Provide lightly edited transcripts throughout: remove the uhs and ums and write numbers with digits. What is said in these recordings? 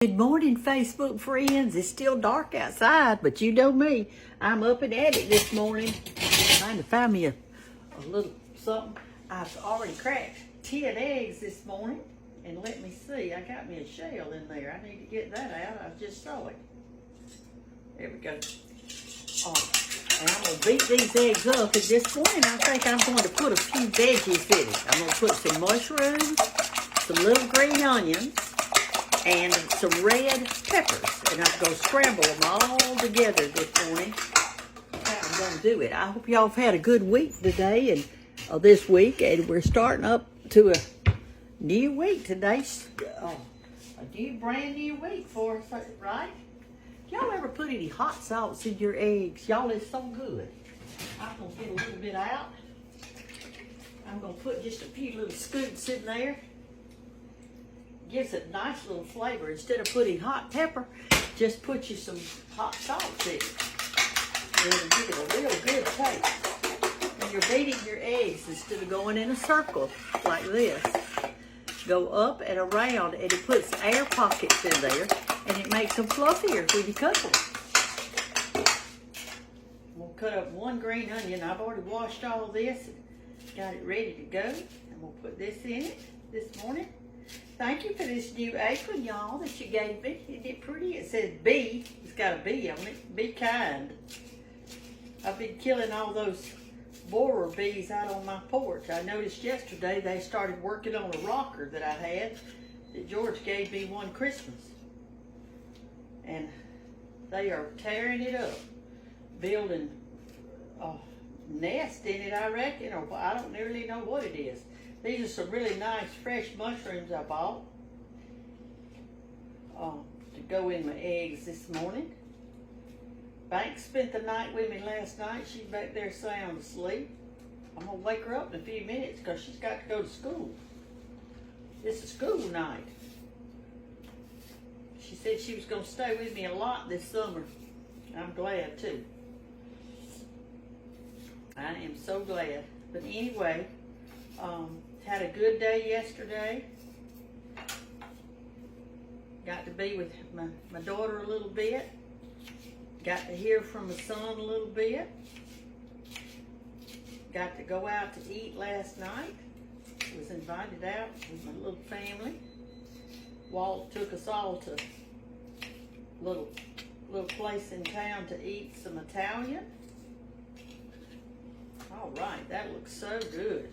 Good morning, Facebook friends. It's still dark outside, but you know me. I'm up and at it this morning, trying to find me a little something. I've already cracked 10 eggs this morning, and let me see. I got me a shell in there. I need to get that out. I just saw it. There we go. And I'm going to beat these eggs up. At this point, I think I'm going to put a few veggies in it. I'm going to put some mushrooms, some little green onions, and some red peppers, and I'm going to scramble them all together this morning. That's how I'm going to do it. I hope y'all have had a good week today and this week, and we're starting up to a new week today. A brand new week for us, right? Y'all ever put any hot sauce in your eggs? Y'all, it's so good. I'm going to get a little bit out. I'm going to put just a few little scoops in there. Gives it a nice little flavor. Instead of putting hot pepper, just put you some hot sauce in it. And it'll give it a real good taste. When you're beating your eggs, instead of going in a circle like this, go up and around, and it puts air pockets in there, and it makes them fluffier when you cook them. We'll cut up one green onion. I've already washed all this and got it ready to go. And we'll put this in it this morning. Thank you for this new apron, y'all, that you gave me. Isn't it pretty? It says B. It's got a B on it. Be kind. I've been killing all those borer bees out on my porch. I noticed yesterday they started working on a rocker that I had that George gave me one Christmas. And they are tearing it up, building a nest in it, I reckon, or I don't really know what it is. These are some really nice fresh mushrooms I bought to go in my eggs this morning. Banks spent the night with me last night. She's back there sound asleep. I'm going to wake her up in a few minutes because she's got to go to school. This is school night. She said she was going to stay with me a lot this summer. I'm glad too. I am so glad. But anyway, had a good day yesterday. Got to be with my daughter a little bit. Got to hear from my son a little bit. Got to go out to eat last night. Was invited out with my little family. Walt took us all to a little place in town to eat some Italian. All right, that looks so good.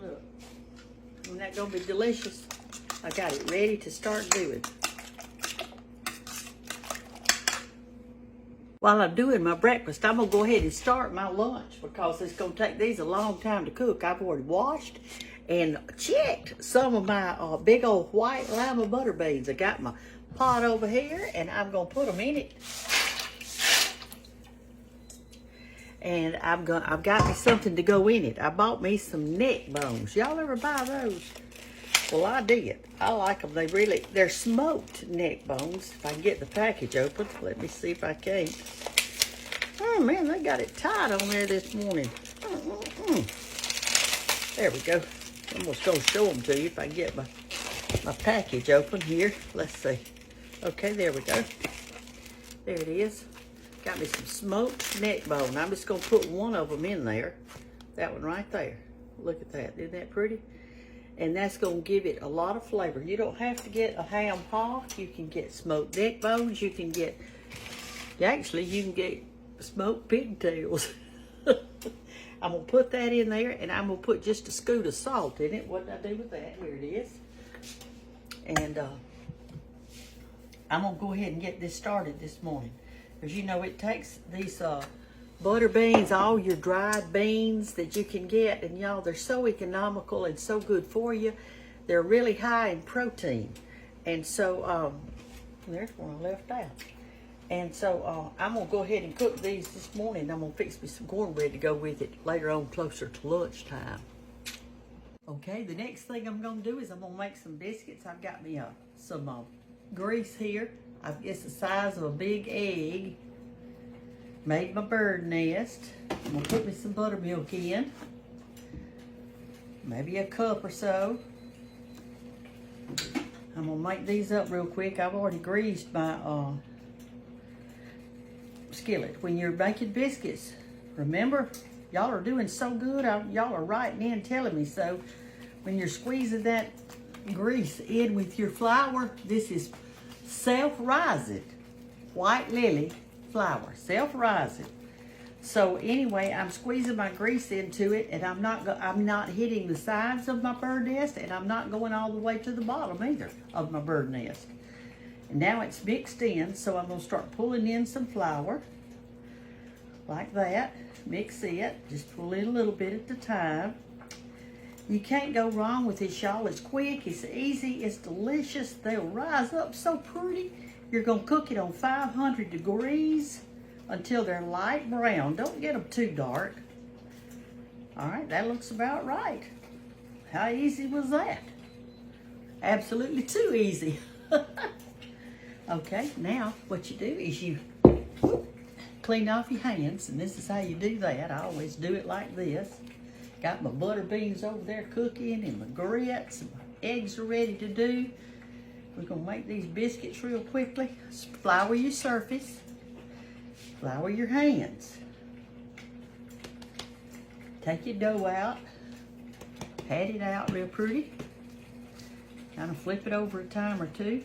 Look, isn't that gonna be delicious? I got it ready to start doing. While I'm doing my breakfast, I'm gonna go ahead and start my lunch because it's gonna take these a long time to cook. I've already washed and checked some of my big old white lima butter beans. I got my pot over here, and I'm gonna put them in it. And I've got me something to go in it. I bought me some neck bones. Y'all ever buy those? Well, I did. I like them. They're smoked neck bones. If I can get the package open, let me see if I can. Oh man, they got it tight on there this morning. There we go. I'm just gonna show them to you if I can get my package open here. Let's see. Okay, there we go. There it is. Got me some smoked neck bone. I'm just going to put one of them in there. That one right there. Look at that. Isn't that pretty? And that's going to give it a lot of flavor. You don't have to get a ham hock. You can get smoked neck bones. You can get smoked pigtails. I'm going to put that in there, and I'm going to put just a scoop of salt in it. What did I do with that? Here it is. And I'm going to go ahead and get this started this morning. Because you know it takes these butter beans, all your dried beans that you can get, and y'all, they're so economical and so good for you. They're really high in protein. And so, there's one I left out. And so I'm going to go ahead and cook these this morning. I'm going to fix me some cornbread to go with it later on closer to lunchtime. Okay, the next thing I'm going to do is I'm going to make some biscuits. I've got me some grease here. It's the size of a big egg. Made my bird nest. I'm gonna put me some buttermilk in. Maybe a cup or so. gonna make these up real quick. I've already greased my skillet. When you're making biscuits, remember, y'all are doing so good. Y'all are writing in telling me so. When you're squeezing that grease in with your flour, this is self-rising white lily flour, self-rising. So anyway, I'm squeezing my grease into it, and I'm not hitting the sides of my bird nest, and I'm not going all the way to the bottom either of my bird nest. And now it's mixed in, so I'm gonna start pulling in some flour like that. Mix it, just pull in a little bit at a time. You can't go wrong with this, y'all. It's quick, it's easy, it's delicious. They'll rise up so pretty. You're gonna cook it on 500 degrees until they're light brown. Don't get them too dark. All right, that looks about right. How easy was that? Absolutely too easy. Okay, now what you do is you clean off your hands, and this is how you do that. I always do it like this. Got my butter beans over there cooking, and my grits, and my eggs are ready to do. We're gonna make these biscuits real quickly. Flour your surface. Flour your hands. Take your dough out. Pat it out real pretty. Kind of flip it over a time or two.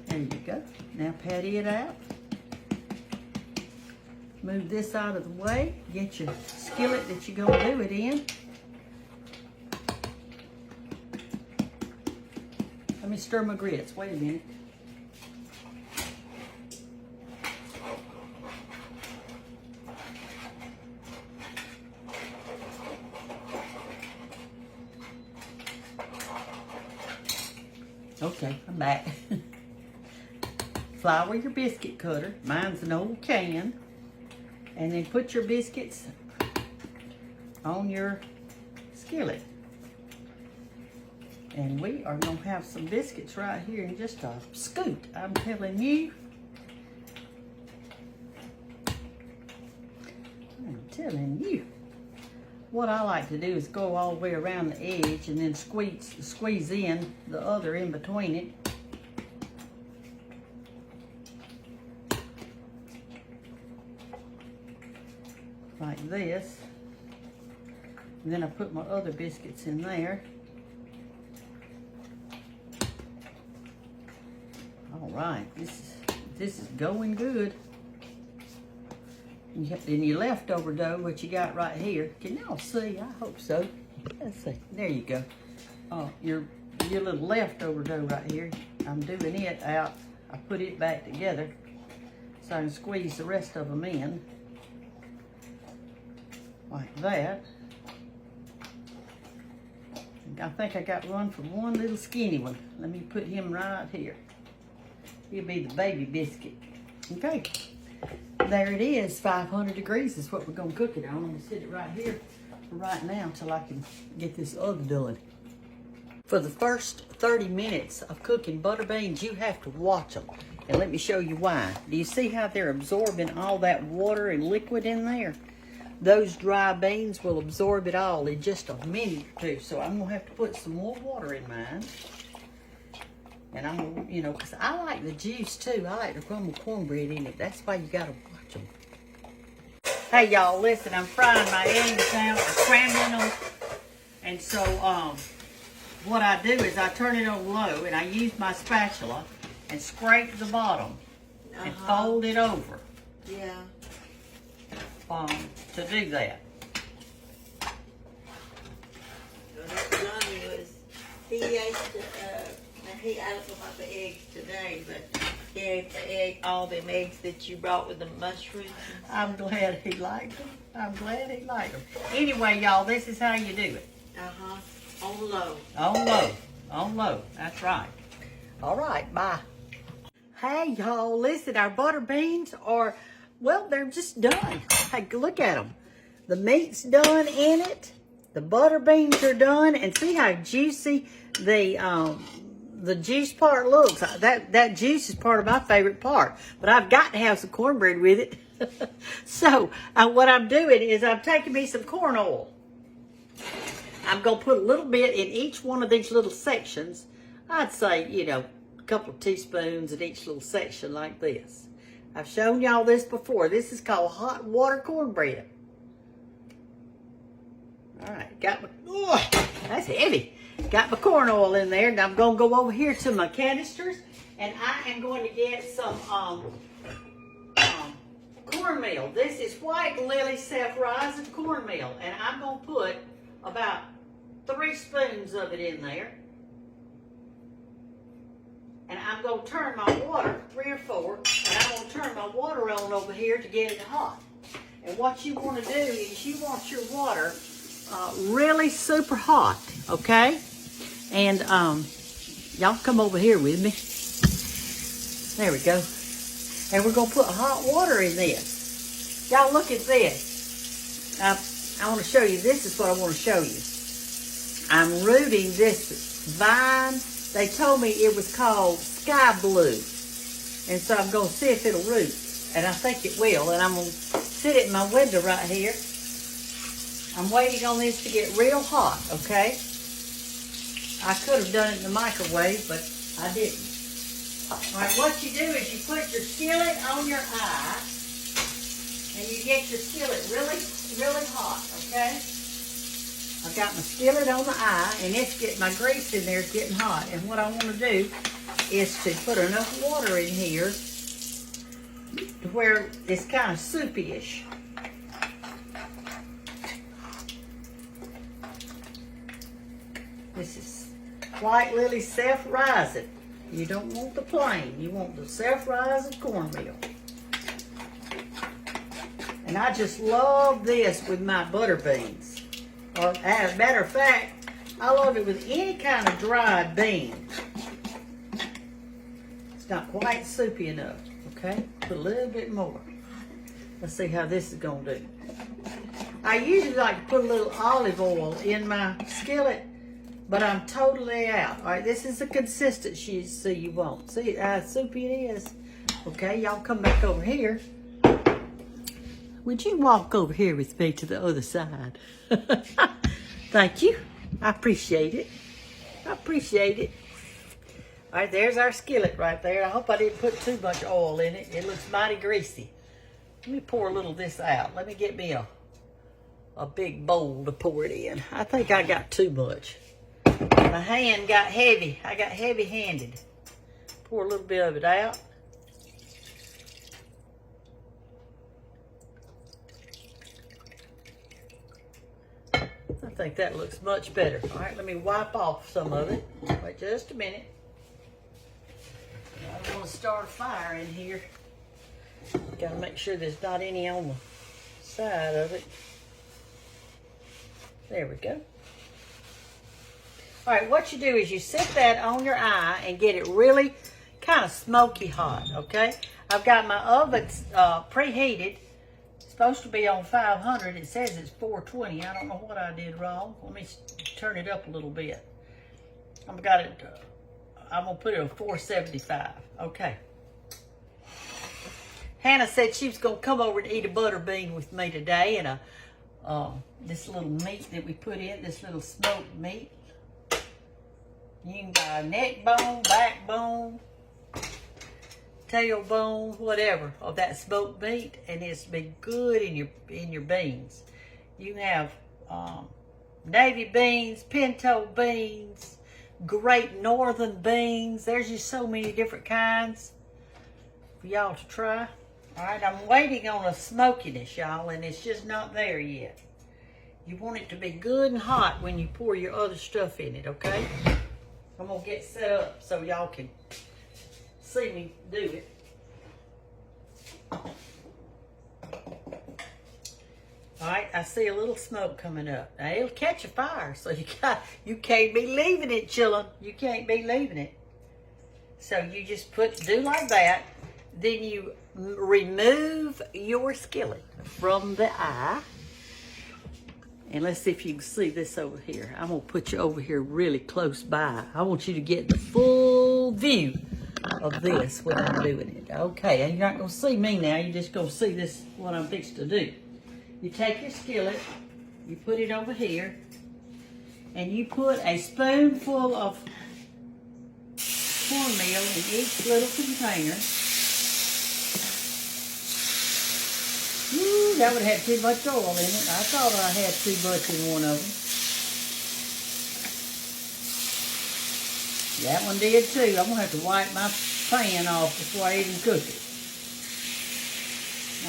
There you go. Now pat it out. Move this out of the way. Get your skillet that you're gonna do it in. Let me stir my grits. Wait a minute. Okay, I'm back. Flour your biscuit cutter. Mine's an old can. And then put your biscuits on your skillet. And we are gonna have some biscuits right here in just a scoot. I'm telling you. What I like to do is go all the way around the edge and then squeeze in the other in between it. Like this. And then I put my other biscuits in there. All right, this is going good. And your leftover dough, what you got right here. Can y'all see? I hope so. Let's see. There you go. Your little leftover dough right here. I'm doing it out. I put it back together so I can squeeze the rest of them in. Like that. I think I got one from one little skinny one. Let me put him right here. He'll be the baby biscuit. Okay. There it is. 500 degrees is what we're going to cook it on. I'm going to sit it right here for right now until I can get this other done. For the first 30 minutes of cooking butter beans, you have to watch them. And let me show you why. Do you see how they're absorbing all that water and liquid in there? Those dry beans will absorb it all in just a minute or two. So I'm going to have to put some more water in mine. And I'm going to, because I like the juice too. I like the crumbled cornbread in it. That's why you got to watch them. Hey, y'all, listen. I'm frying my eggs now. I'm scrambling them. And so what I do is I turn it on low and I use my spatula and scrape the bottom and fold it over. Yeah. To do that. Johnny he ate he I don't know about the eggs today, but he ate all them eggs that you brought with the mushrooms. I'm glad he liked them. Anyway, y'all, this is how you do it. On low. On low. That's right. All right, bye. Hey, y'all, listen, our butter beans are, well, they're just done. Hey, look at them. The meat's done in it. The butter beans are done. And see how juicy the juice part looks. That juice is part of my favorite part. But I've got to have some cornbread with it. So, what I'm doing is I'm taking me some corn oil. I'm going to put a little bit in each one of these little sections. I'd say, you know, a couple of teaspoons in each little section like this. I've shown y'all this before. This is called hot water cornbread. All right, got my, oh, that's heavy. Got my corn oil in there, and I'm gonna go over here to my canisters, and I am going to get some cornmeal. This is White Lily self-rising cornmeal, and I'm gonna put about 3 spoons of it in there. And I'm going to turn my water, 3 or 4, and I'm going to turn my water on over here to get it hot. And what you want to do is you want your water really super hot, okay? And y'all come over here with me. There we go. And we're going to put hot water in this. Y'all look at this. I want to show you, this is what I want to show you. I'm rooting this vine. They told me it was called Sky Blue. And so I'm going to see if it'll root. And I think it will. And I'm going to sit it in my window right here. I'm waiting on this to get real hot, okay? I could have done it in the microwave, but I didn't. All right, what you do is you put your skillet on your eye. And you get your skillet really, really hot, okay? I've got my skillet on the eye, and my grease in there is getting hot. And what I want to do is to put enough water in here to where it's kind of soupy-ish. This is White Lily self-rising. You don't want the plain. You want the self-rising cornmeal. And I just love this with my butter beans. Or as a matter of fact, I love it with any kind of dried bean. It's not quite soupy enough, okay? Put a little bit more. Let's see how this is going to do. I usually like to put a little olive oil in my skillet, but I'm totally out. All right, this is the consistency you want. See how soupy it is? Okay, y'all come back over here. Would you walk over here with me to the other side? Thank you. I appreciate it. I appreciate it. All right, there's our skillet right there. I hope I didn't put too much oil in it. It looks mighty greasy. Let me pour a little of this out. Let me get me a big bowl to pour it in. I think I got too much. My hand got heavy. I got heavy-handed. Pour a little bit of it out. I think that looks much better. All right, let me wipe off some of it. Wait just a minute. I don't want to start a fire in here. Got to make sure there's not any on the side of it. There we go. All right, what you do is you set that on your eye and get it really kind of smoky hot, okay? I've got my oven preheated. Supposed to be on 500. It says it's 420. I don't know what I did wrong. Let me turn it up a little bit. I'm gonna put it on 475. Okay. Hannah said she was gonna come over and eat a butter bean with me today, and this little meat that we put in, this little smoked meat. You can buy a neck bone, backbone, tailbone, whatever, of that smoked meat, and it's been good in your beans. You have navy beans, pinto beans, great northern beans. There's just so many different kinds for y'all to try. All right, I'm waiting on a smokiness, y'all, and it's just not there yet. You want it to be good and hot when you pour your other stuff in it, okay? I'm gonna get set up so y'all can see me do it. All right, I see a little smoke coming up. Now it'll catch a fire, so you can't be leaving it, chillin'. You can't be leaving it. So you just do like that. Then you remove your skillet from the eye. And let's see if you can see this over here. I'm gonna put you over here really close by. I want you to get the full view of this when I'm doing it. Okay, and you're not gonna see me now. You're just gonna see this, what I'm fixing to do. You take your skillet, you put it over here, and you put a spoonful of cornmeal in each little container. Ooh, that would have had too much oil in it. I thought I had too much in one of them. That one did too. I'm going to have to wipe my pan off before I even cook it.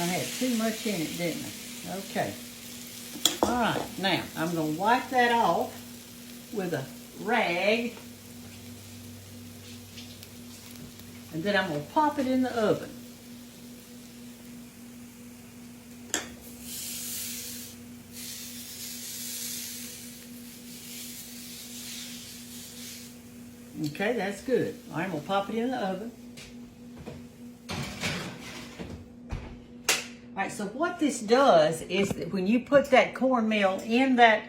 I had too much in it, didn't I? Okay. Alright, now I'm going to wipe that off with a rag. And then I'm going to pop it in the oven. Okay, that's good. All right, I'm going to pop it in the oven. All right, so what this does is that when you put that cornmeal in that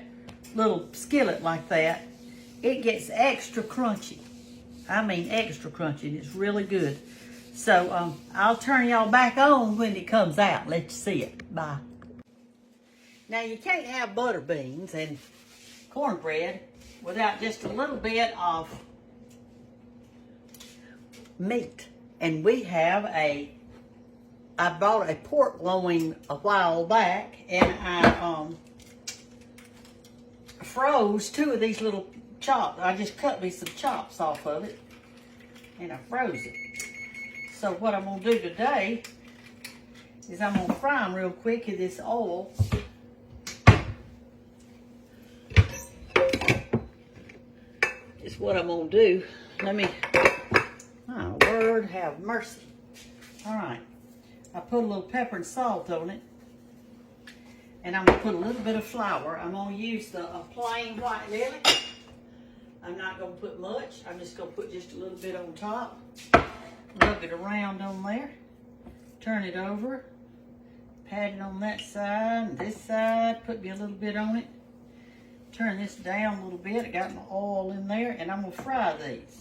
little skillet like that, it gets extra crunchy. I mean extra crunchy, and it's really good. So I'll turn y'all back on when it comes out. Let you see it. Bye. Now you can't have butter beans and cornbread without just a little bit of meat. And we have I bought a pork loin a while back, and I froze 2 of these little chops. I just cut me some chops off of it, and I froze it. So what I'm going to do today is I'm going to fry them real quick in this oil. Is what I'm going to do. Let me, my Lord have mercy. All right. I put a little pepper and salt on it. And I'm going to put a little bit of flour. I'm going to use the plain white lily. I'm not going to put much. I'm just going to put just a little bit on top. Rub it around on there. Turn it over. Pat it on that side and this side. Put me a little bit on it. Turn this down a little bit. I got my oil in there. And I'm going to fry these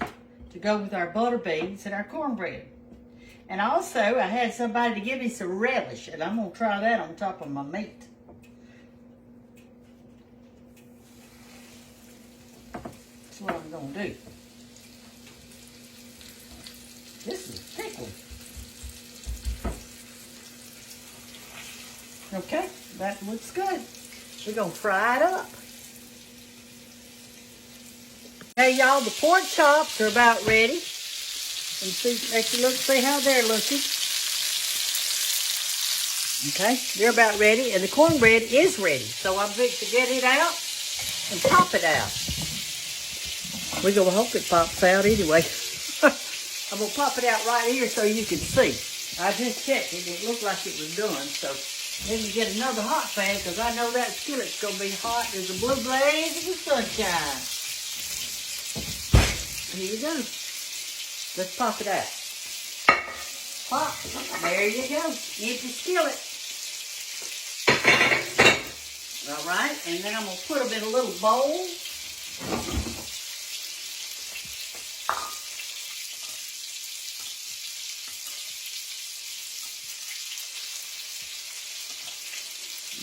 to go with our butter beans and our cornbread. And also, I had somebody to give me some relish, and I'm going to try that on top of my meat. That's what I'm going to do. This is a thick one. Okay, that looks good. We're going to fry it up. Hey, y'all, the pork chops are about ready. And see how they're looking. Okay, they're about ready, and the cornbread is ready. So I'm fixing to get it out and pop it out. We're gonna hope it pops out anyway. I'm gonna pop it out right here so you can see. I just checked it; it looked like it was done. So let me get another hot pan because I know that skillet's gonna be hot as a blue blaze of the sunshine. Here you go. Let's pop it out. Pop. There you go. Empty skillet. All right. And then I'm going to put them in a little bowl.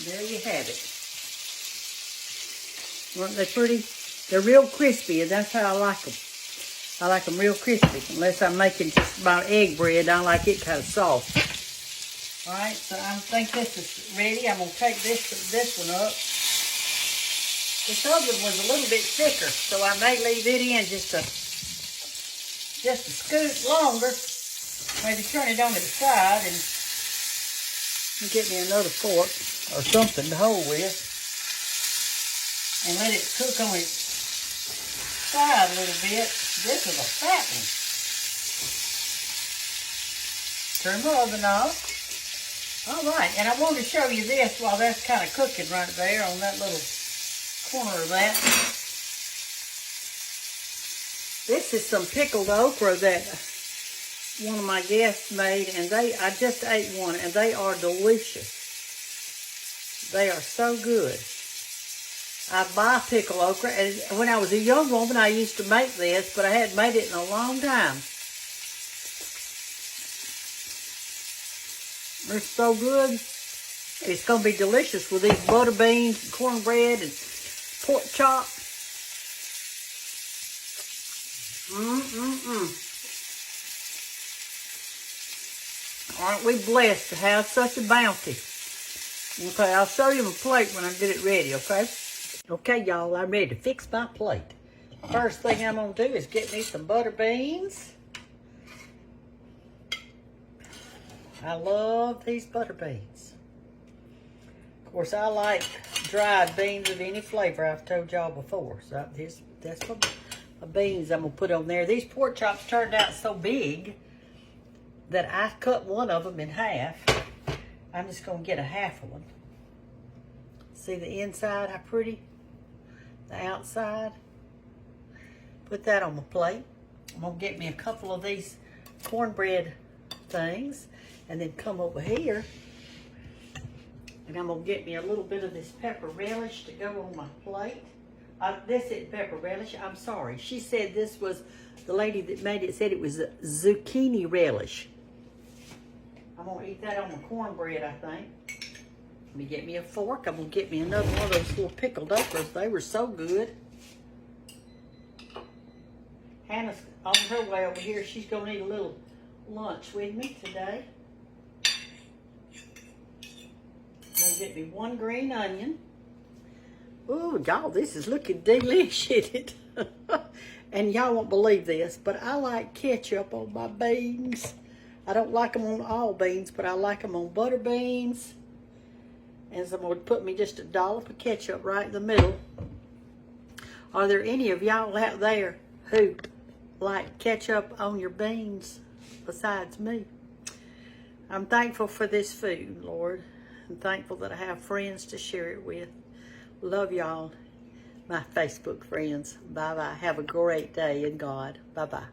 There you have it. Weren't they pretty? They're real crispy, and that's how I like them. I like them real crispy. Unless I'm making just about egg bread, I like it kind of soft. All right, so I think this is ready. I'm going to take this one up. This other one was a little bit thicker, so I may leave it in just a scoot longer. Maybe turn it on its side and get me another fork or something to hold with. And let it cook on its side a little bit. This is a fat one. Turn the oven off. All right, and I wanted to show you this while that's kind of cooking right there on that little corner of that. This is some pickled okra that one of my guests made, and I just ate one, and they are delicious. They are so good. I buy pickled okra, and when I was a young woman, I used to make this, but I hadn't made it in a long time. They're so good. It's going to be delicious with these butter beans, and cornbread, and pork chop. Aren't we blessed to have such a bounty? Okay, I'll show you my plate when I get it ready, okay? Okay, y'all, I'm ready to fix my plate. First thing I'm going to do is get me some butter beans. I love these butter beans. Of course, I like dried beans of any flavor. I've told y'all before. So that's my beans I'm going to put on there. These pork chops turned out so big that I cut one of them in half. I'm just going to get a half of one. See the inside, how pretty? The outside. Put that on my plate. I'm going to get me a couple of these cornbread things and then come over here and I'm going to get me a little bit of this pepper relish to go on my plate. This isn't pepper relish. I'm sorry. She said this was, the lady that made it said it was a zucchini relish. I'm going to eat that on my cornbread, I think. Let me get me a fork. I'm going to get me another one of those little pickled okras. They were so good. Hannah's on her way over here. She's going to eat a little lunch with me today. I'm going to get me one green onion. Ooh, y'all, this is looking delicious. And y'all won't believe this, but I like ketchup on my beans. I don't like them on all beans, but I like them on butter beans. And so I'm going to put me just a dollop of ketchup right in the middle. Are there any of y'all out there who like ketchup on your beans besides me? I'm thankful for this food, Lord. I'm thankful that I have friends to share it with. Love y'all, my Facebook friends. Bye-bye. Have a great day in God. Bye-bye.